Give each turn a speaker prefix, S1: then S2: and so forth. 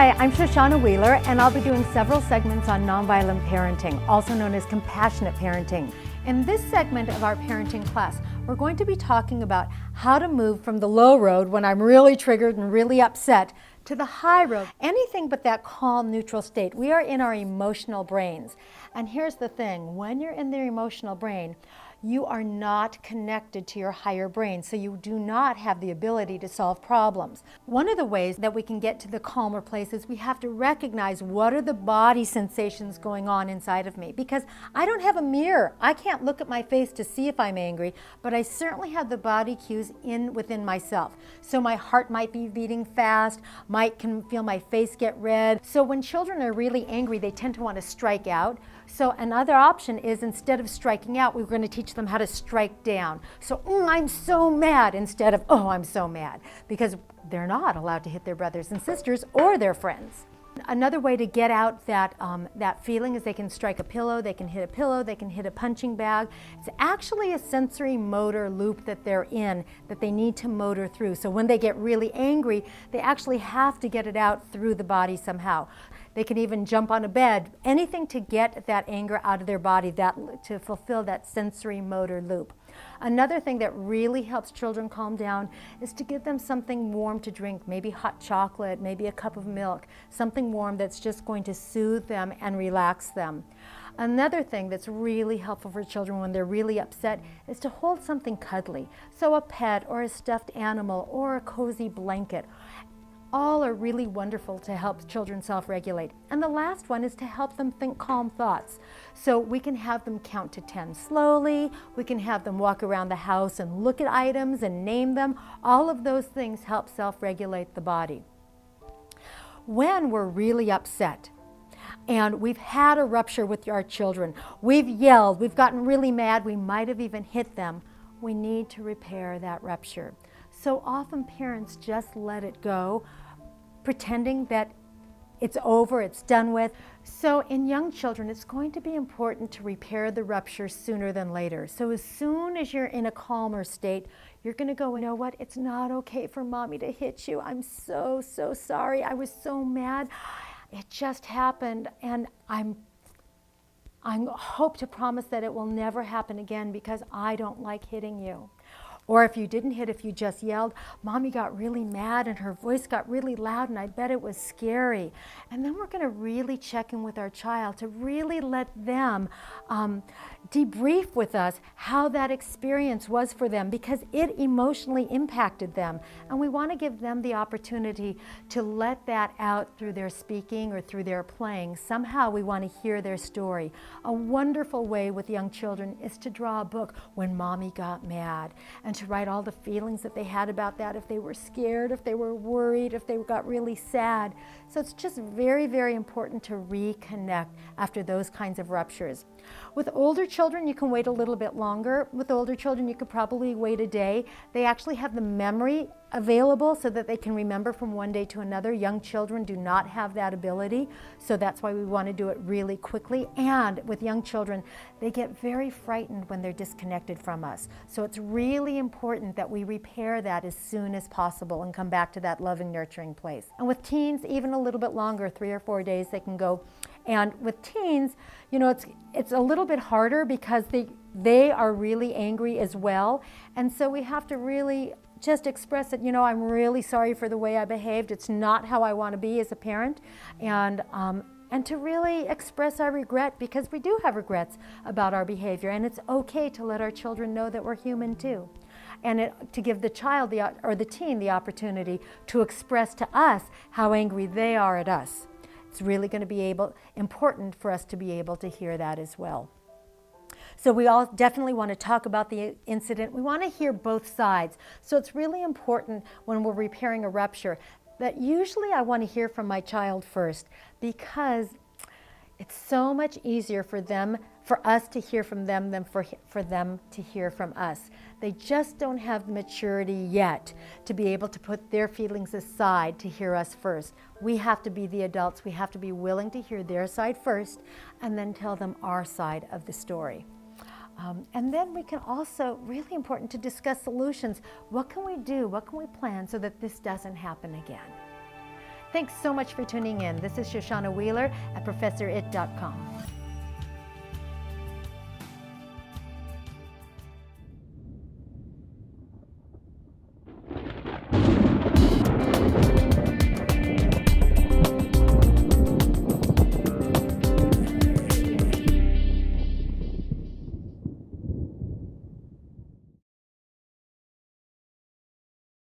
S1: Hi, I'm Shoshana Wheeler, and I'll be doing several segments on nonviolent parenting, also known as compassionate parenting. In this segment of our parenting class, we're going to be talking about how to move from the low road when I'm really triggered and really upset to the high road, anything but that calm, neutral state. We are in our emotional brains. And here's the thing, when you're in the emotional brain, you are not connected to your higher brain, so you do not have the ability to solve problems. One of the ways that we can get to the calmer place is we have to recognize what are the body sensations going on inside of me, because I don't have a mirror. I can't look at my face to see if I'm angry, but I certainly have the body cues within myself. So my heart might be beating fast, can feel my face get red. So when children are really angry, they tend to want to strike out. So another option is, instead of striking out, we're going to teach them how to strike down. So, I'm so mad, instead of, oh, I'm so mad, because they're not allowed to hit their brothers and sisters or their friends. Another way to get out that feeling is they can strike a pillow, they can hit a punching bag. It's actually a sensory motor loop that they're in that they need to motor through. So when they get really angry, they actually have to get it out through the body somehow. They can even jump on a bed, anything to get that anger out of their body, to fulfill that sensory motor loop. Another thing that really helps children calm down is to give them something warm to drink, maybe hot chocolate, maybe a cup of milk, something warm that's just going to soothe them and relax them. Another thing that's really helpful for children when they're really upset is to hold something cuddly. So a pet or a stuffed animal or a cozy blanket. All are really wonderful to help children self-regulate. And the last one is to help them think calm thoughts. So we can have them count to 10 slowly, we can have them walk around the house and look at items and name them. All of those things help self-regulate the body. When we're really upset, and we've had a rupture with our children, we've yelled, we've gotten really mad, we might have even hit them, we need to repair that rupture. So often parents just let it go, pretending that it's over, it's done with. So in young children, it's going to be important to repair the rupture sooner than later. So as soon as you're in a calmer state, you're going to go, you know what, it's not okay for mommy to hit you. I'm so sorry. I was so mad. It just happened, and I hope to promise that it will never happen again because I don't like hitting you. Or if you didn't hit, if you just yelled, mommy got really mad and her voice got really loud and I bet it was scary. And then we're going to really check in with our child to really let them debrief with us how that experience was for them, because it emotionally impacted them. And we want to give them the opportunity to let that out through their speaking or through their playing. Somehow we want to hear their story. A wonderful way with young children is to draw a book, When Mommy Got Mad, and to write all the feelings that they had about that, if they were scared, if they were worried, if they got really sad. So it's just very, very important to reconnect after those kinds of ruptures. With older children, you can wait a little bit longer. With older children, you could probably wait a day. They actually have the memory available so that they can remember from one day to another. Young children do not have that ability, so that's why we want to do it really quickly. And with young children, they get very frightened when they're disconnected from us. So it's really important that we repair that as soon as possible and come back to that loving, nurturing place. And with teens, even a little bit longer, 3 or 4 days they can go. And with teens, you know, it's a little bit harder because they are really angry as well. And so we have to really just express it, you know, I'm really sorry for the way I behaved. It's not how I want to be as a parent. And to really express our regret, because we do have regrets about our behavior. And it's okay to let our children know that we're human too. And to give the child or the teen the opportunity to express to us how angry they are at us. It's really going to be important for us to be able to hear that as well. So we all definitely want to talk about the incident. We want to hear both sides. So it's really important when we're repairing a rupture that usually I want to hear from my child first, because it's so much easier for us to hear from them than for them to hear from us. They just don't have the maturity yet to be able to put their feelings aside to hear us first. We have to be the adults. We have to be willing to hear their side first and then tell them our side of the story. And then we can also, really important to discuss solutions. What can we do? What can we plan so that this doesn't happen again? Thanks so much for tuning in. This is Shoshana Wheeler at ProfessorIt.com.